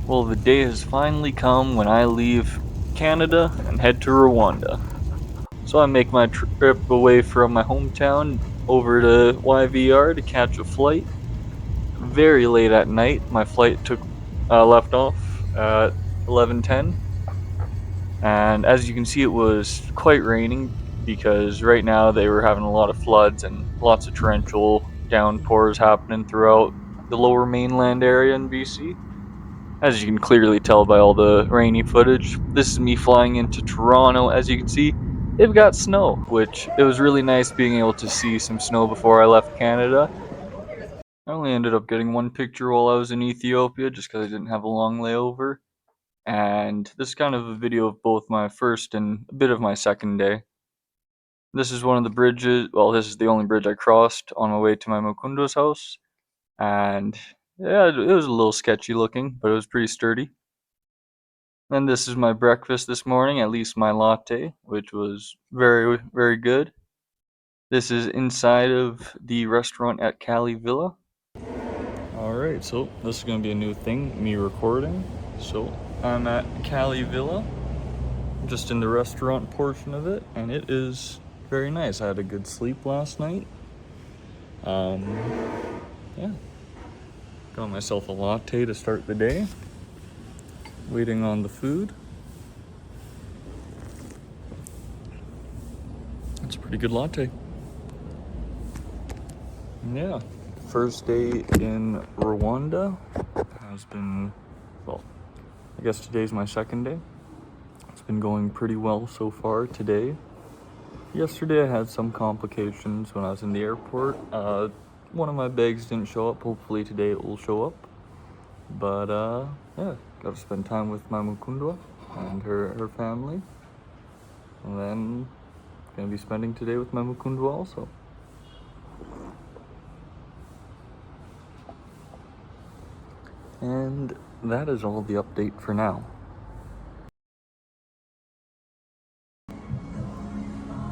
Well, the day has finally come when I leave Canada and head to Rwanda. So I make my trip away from my hometown over to YVR to catch a flight. Very late at night, my flight left off at 11:10, and as you can see, it was quite raining because right now they were having a lot of floods and lots of torrential downpours happening throughout the lower mainland area in BC. As you can clearly tell by all the rainy footage, this is me flying into Toronto. As you can see, they've got snow, which it was really nice being able to see some snow before I left Canada. I only ended up getting one picture while I was in Ethiopia just because I didn't have a long layover. And this is kind of a video of both my first and a bit of my second day. This is one of the bridges, well, this is the only bridge I crossed on my way to my Mukundo's house. And yeah, it was a little sketchy looking, but it was pretty sturdy. And this is my breakfast this morning, at least my latte, which was very, very good. This is inside of the restaurant at Cali Villa. Alright, so this is going to be a new thing, me recording. So I'm at Cali Villa, just in the restaurant portion of it, and it is very nice. I had a good sleep last night. Yeah. Got myself a latte to start the day. Waiting on the food. It's a pretty good latte. Yeah. First day in Rwanda has been, well, I guess today's my second day. It's been going pretty well so far today. Yesterday I had some complications when I was in the airport. One of my bags didn't show up. Hopefully today it will show up. But yeah, got to spend time with my Mukundwa and her family. And then gonna be spending today with my Mukundwa also. And that is all the update for now.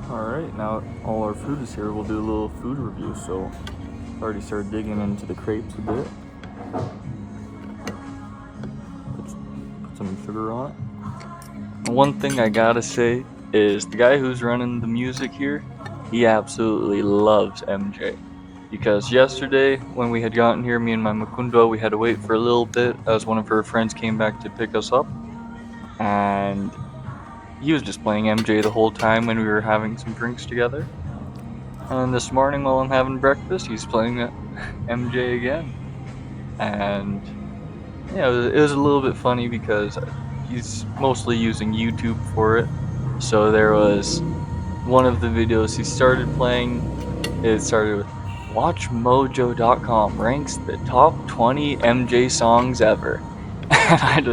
Alright, now all our food is here, we'll do a little food review. So already started digging into the crepes a bit. Put some sugar on it. One thing I gotta say is the guy who's running the music here, he absolutely loves MJ. Because yesterday, when we had gotten here, me and my Mukundwa, we had to wait for a little bit as one of her friends came back to pick us up. And he was just playing MJ the whole time when we were having some drinks together. And this morning while I'm having breakfast, he's playing MJ again. And yeah, it was a little bit funny because he's mostly using YouTube for it. So there was one of the videos he started playing, it started with WatchMojo.com ranks the top 20 MJ songs ever. And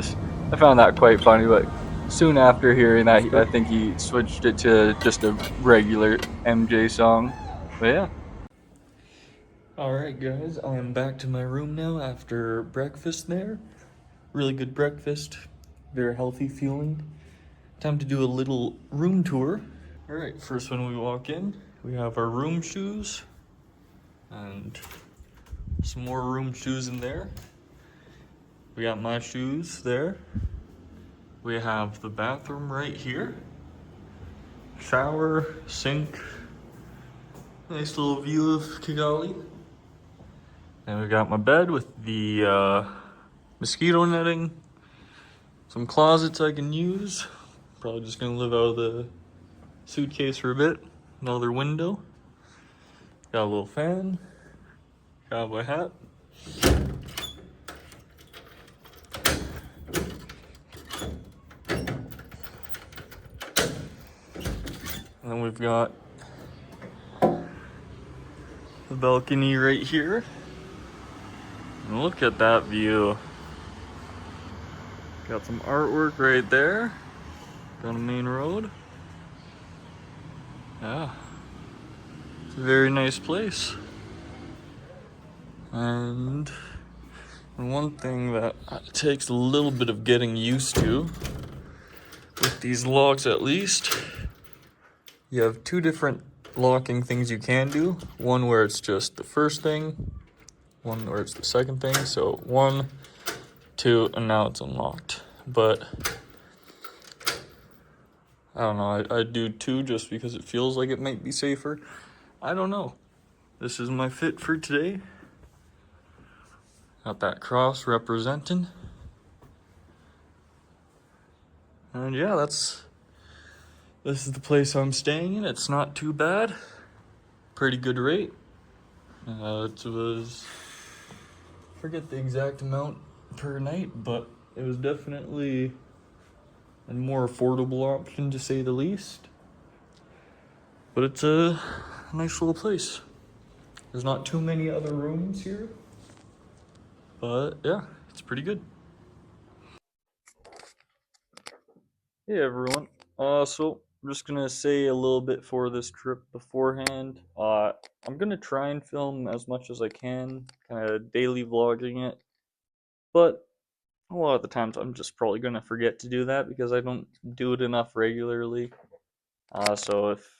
I found that quite funny, but soon after hearing that, I think he switched it to just a regular MJ song. But yeah. Alright guys, I am back to my room now after breakfast there. Really good breakfast, very healthy feeling. Time to do a little room tour. Alright, first when we walk in, we have our room shoes. And some more room shoes in there. We got my shoes there. We have the bathroom right here. Shower, sink. Nice little view of Kigali. And we got my bed with the mosquito netting. Some closets I can use. Probably just gonna live out of the suitcase for a bit. Another window. Got a little fan. Got my hat. And then we've got the balcony right here. And look at that view. Got some artwork right there. Down the main road. Yeah. It's a very nice place. And one thing that takes a little bit of getting used to, with these locks at least, you have two different locking things you can do. One where it's just the first thing, one where it's the second thing. So 1, 2, and now it's unlocked. But I don't know, I'd do 2 just because it feels like it might be safer. I don't know. This is my fit for today. Got that cross representing. And yeah, this is the place I'm staying in. It's not too bad. Pretty good rate. It was, I forget the exact amount per night, but it was definitely a more affordable option to say the least. But it's a nice little place. There's not too many other rooms here, but yeah, it's pretty good. Hey everyone. So I'm just gonna say a little bit for this trip beforehand. I'm gonna try and film as much as I can, kind of daily vlogging it, but a lot of the times I'm just probably gonna forget to do that because I don't do it enough regularly. So if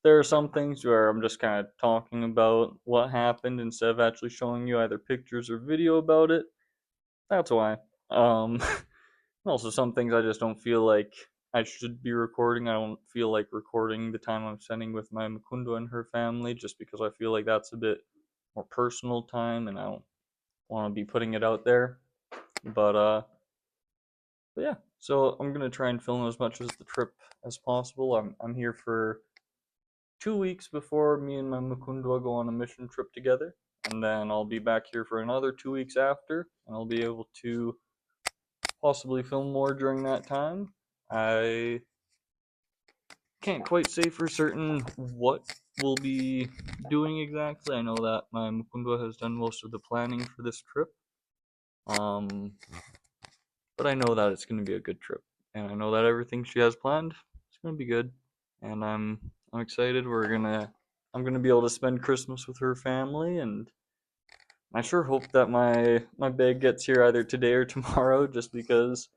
there are some things where I'm just kind of talking about what happened instead of actually showing you either pictures or video about it, that's why. Um, Also, some things I just don't feel like I should be recording. I don't feel like recording the time I'm spending with my Mukundwa and her family just because I feel like that's a bit more personal time and I don't want to be putting it out there. But but yeah, so I'm gonna try and film as much as the trip as possible. I'm here for 2 weeks before me and my Mukundwa go on a mission trip together, and then I'll be back here for another 2 weeks after, and I'll be able to possibly film more during that time. I can't quite say for certain what we'll be doing exactly. I know that my Mukundwa has done most of the planning for this trip. Um, but I know that it's going to be a good trip, and I know that everything she has planned is going to be good, and I'm excited. I'm gonna be able to spend Christmas with her family, and I sure hope that my bag gets here either today or tomorrow, just because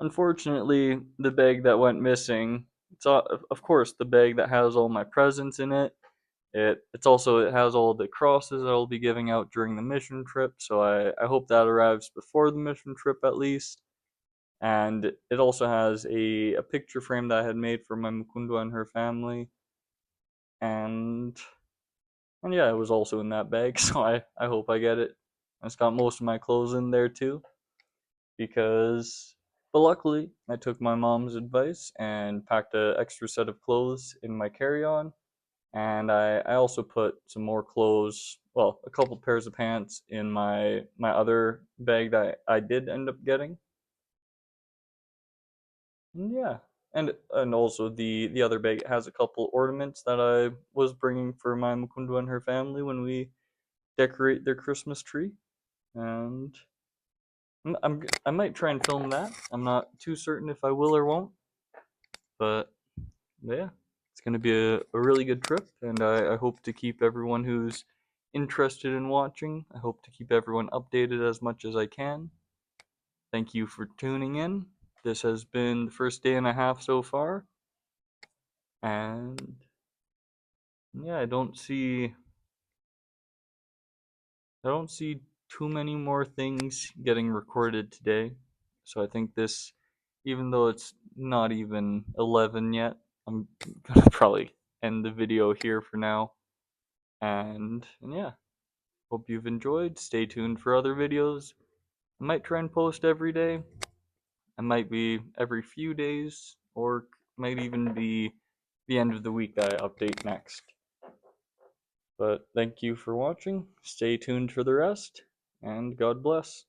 unfortunately the bag that went missing. It's of course the bag that has all my presents in it. It has all the crosses I'll be giving out during the mission trip, so I hope that arrives before the mission trip at least. And it also has a picture frame that I had made for my Mukundwa and her family. And yeah, it was also in that bag, so I hope I get it. It's got most of my clothes in there too, because but luckily I took my mom's advice and packed an extra set of clothes in my carry-on, and I also put some more clothes, well, a couple pairs of pants in my other bag that I did end up getting. And yeah, and also the other bag has a couple ornaments that I was bringing for my Mukundwa and her family when we decorate their Christmas tree. And I might try and film that. I'm not too certain if I will or won't, but yeah, it's going to be a really good trip, and I hope to keep everyone who's interested in watching. I hope to keep everyone updated as much as I can. Thank you for tuning in. This has been the first day and a half so far, and yeah, I don't see too many more things getting recorded today. So I think this, even though it's not even 11 yet, I'm gonna probably end the video here for now. And yeah, hope you've enjoyed. Stay tuned for other videos. I might try and post every day. I might be every few days, or might even be the end of the week that I update next. But thank you for watching. Stay tuned for the rest, and God bless.